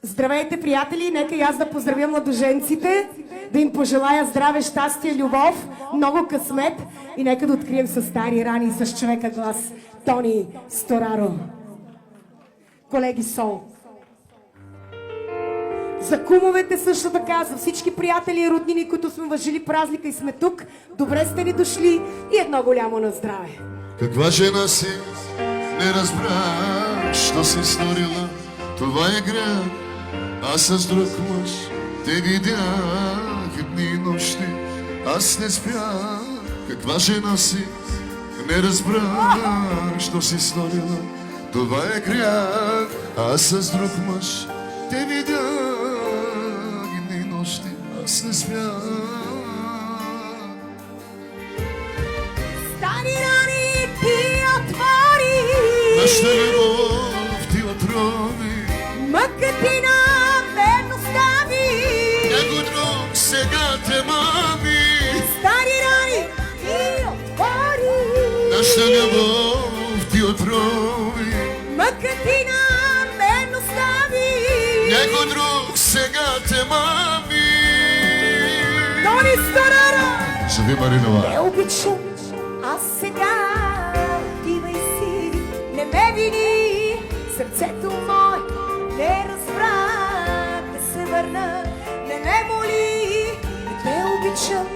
Здравейте, приятели! Нека и аз да поздравя младоженците, да им пожелая здраве, щастие, любов, много късмет и нека да открием с стари рани с човека глас Тони Стораро. Колеги, сол. За кумовете също така, за всички приятели и роднини, които сме въжили празника и сме тук, добре сте ни дошли и едно голямо на здраве. Каква жена си, не разбрах, що си сторила, това е грях. Аз с друг мъж те видях дни и нощи, аз не спях. Каква жена си, не разбрах, що си сторила, това е грях. Аз с друг мъж те видях дни и нощи, аз не спях. Стани рани ти отвори, нашата любов ти отрови, мъка ти на мен остави, някой друг сега те мами. Стани рани ти отвори, Нашата любов ти отрови, мъка ти на мен остави, някой друг сега те мами. Тони Стораро! Живи, Маринова! Не обичам, аз сега отивай си, не ме вини, сърцето мое не разбра да се върна, не ме моли, не те обичам,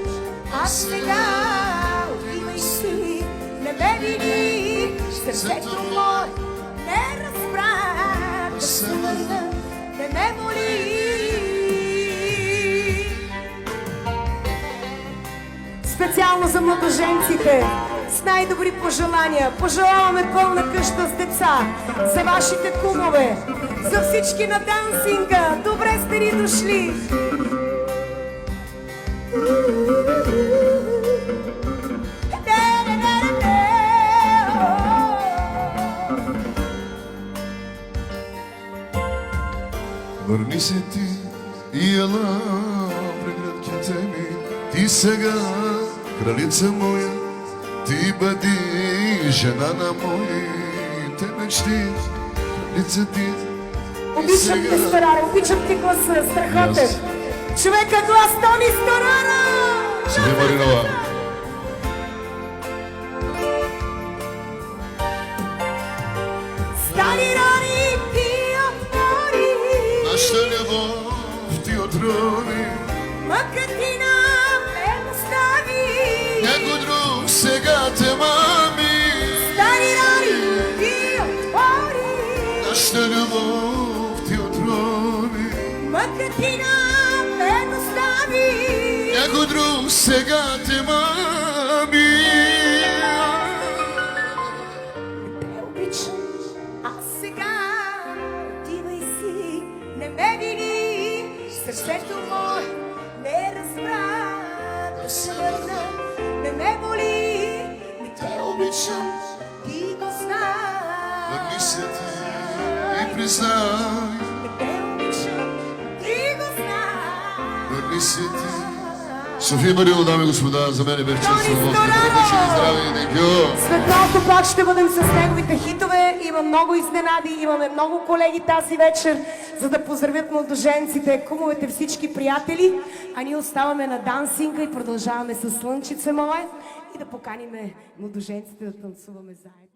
аз сега отивай си, не ме вини, сърцето мое не разбра да се върна, не ме моли. Специално за младоженците, с най-добри пожелания. Пожелаваме пълна къща с деца, за вашите кумове, за всички на дансинга. Добре сте ни дошли! Върни се ти и ела при градките ми, ти сега кралица моя, ти бъди жена на моите мечти. Кралица ти Обичам те, Стораро, обичам ти гласа, страхотен. Човека глас Тони Стораро! Живи, Маринова! Стани рани ти отвори, Нашата любов ти отрови, мъка ти на мен остави, някой друг сега те мами. Стани рани ти отвори, Нашата любов ти отрови, мъка ти на мен остави, някой друг сега те мами. те обичам, аз сега отивай си, не ме вини, сърцето мое не разбра да се върна, не ме моли, не те обичам, ти го знаеш. Върни се ти и признай, Не те обичам, ти го знаеш. върни се ти. София Маринова, дами и господа, за мен беше чест Тони да ви Стораро! здраве и некю. След малко пак ще бъдем с неговите хитове. Има много изненади, имаме много колеги тази вечер, за да поздравят младоженците, кумовете, всички приятели. А ние оставаме на дансинга и продължаваме с Слънчице мое и да поканиме младоженците да танцуваме заедно.